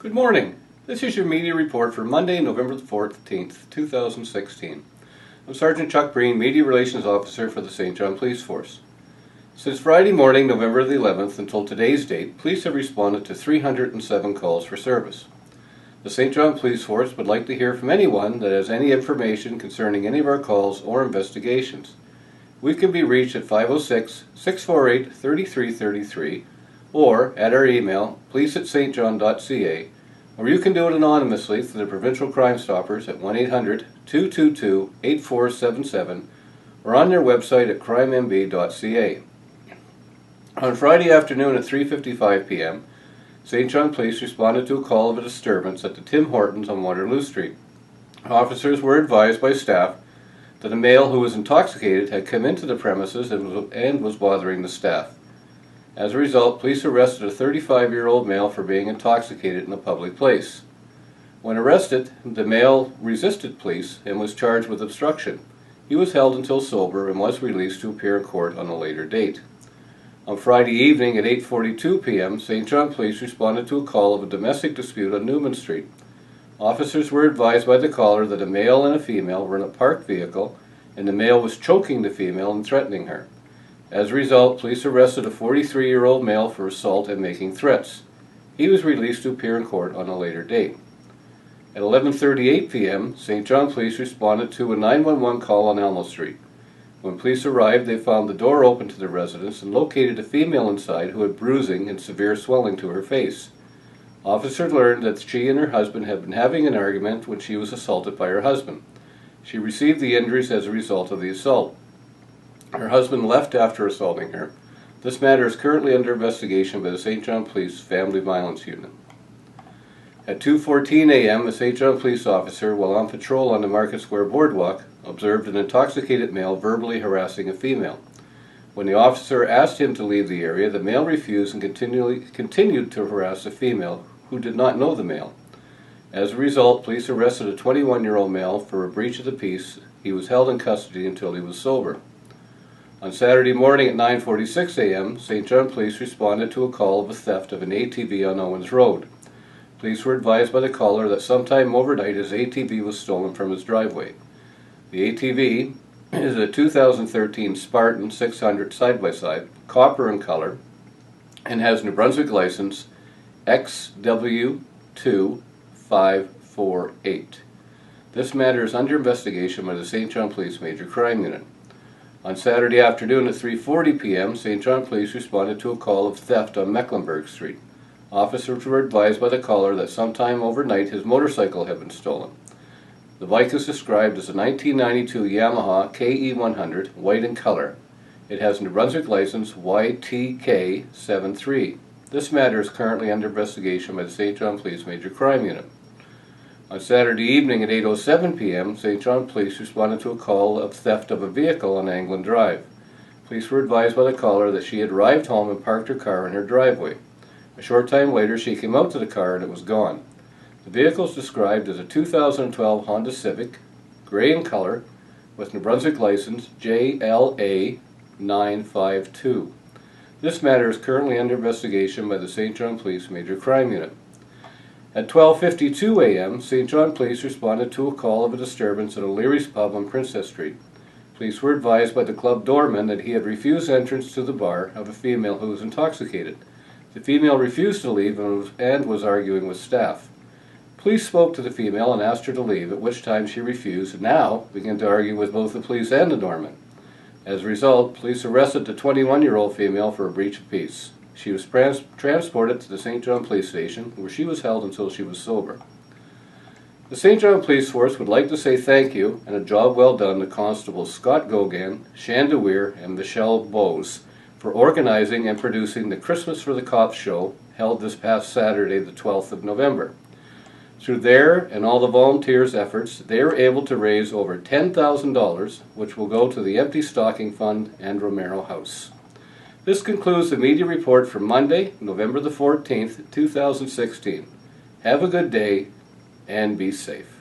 Good morning. This is your media report for Monday, November the 14th, 2016. I'm Sergeant Chuck Breen, Media Relations Officer for the St. John Police Force. Since Friday morning, November the 11th, until today's date, police have responded to 307 calls for service. The St. John Police Force would like to hear from anyone that has any information concerning any of our calls or investigations. We can be reached at 506-648-3333 or at our email, police@stjohn.ca, or you can do it anonymously through the Provincial Crime Stoppers at 1-800-222-8477 or on their website at crimemb.ca. On Friday afternoon at 3:55 p.m., St. John Police responded to a call of a disturbance at the Tim Hortons on Waterloo Street. Officers were advised by staff that a male who was intoxicated had come into the premises and was bothering the staff. As a result, police arrested a 35-year-old male for being intoxicated in a public place. When arrested, the male resisted police and was charged with obstruction. He was held until sober and was released to appear in court on a later date. On Friday evening at 8:42 p.m., St. John Police responded to a call of a domestic dispute on Newman Street. Officers were advised by the caller that a male and a female were in a parked vehicle and the male was choking the female and threatening her. As a result, police arrested a 43-year-old male for assault and making threats. He was released to appear in court on a later date. At 11:38 p.m., St. John Police responded to a 911 call on Elmo Street. When police arrived, they found the door open to the residence and located a female inside who had bruising and severe swelling to her face. Officers learned that she and her husband had been having an argument when she was assaulted by her husband. She received the injuries as a result of the assault. Her husband left after assaulting her. This matter is currently under investigation by the St. John Police Family Violence Unit. At 2:14 a.m., a St. John police officer, while on patrol on the Market Square Boardwalk, observed an intoxicated male verbally harassing a female. When the officer asked him to leave the area, the male refused and continued to harass the female, who did not know the male. As a result, police arrested a 21-year-old male for a breach of the peace. He was held in custody until he was sober. On Saturday morning at 9:46 a.m., St. John Police responded to a call of a theft of an ATV on Owens Road. Police were advised by the caller that sometime overnight his ATV was stolen from his driveway. The ATV is a 2013 Spartan 600 side-by-side, copper in color, and has New Brunswick license XW2548. This matter is under investigation by the St. John Police Major Crime Unit. On Saturday afternoon at 3:40 p.m., St. John Police responded to a call of theft on Mecklenburg Street. Officers were advised by the caller that sometime overnight his motorcycle had been stolen. The bike is described as a 1992 Yamaha KE100, white in color. It has New Brunswick license YTK73. This matter is currently under investigation by the St. John Police Major Crime Unit. On Saturday evening at 8:07 p.m., St. John Police responded to a call of theft of a vehicle on Anglin Drive. Police were advised by the caller that she had arrived home and parked her car in her driveway. A short time later, she came out to the car and it was gone. The vehicle is described as a 2012 Honda Civic, gray in color, with New Brunswick license JLA952. This matter is currently under investigation by the St. John Police Major Crime Unit. At 12:52 a.m., St. John Police responded to a call of a disturbance at O'Leary's Pub on Princess Street. Police were advised by the club doorman that he had refused entrance to the bar of a female who was intoxicated. The female refused to leave and was arguing with staff. Police spoke to the female and asked her to leave, at which time she refused and now began to argue with both the police and the doorman. As a result, police arrested the 21-year-old female for a breach of peace. She was transported to the St. John Police Station, where she was held until she was sober. The St. John Police Force would like to say thank you and a job well done to Constables Scott Gogan, Shanda Weir, and Michelle Bose for organizing and producing the Christmas for the Cops show held this past Saturday, the 12th of November. Through their and all the volunteers' efforts, they were able to raise over $10,000, which will go to the Empty Stocking Fund and Romero House. This concludes the media report for Monday, November the 14th, 2016. Have a good day and be safe.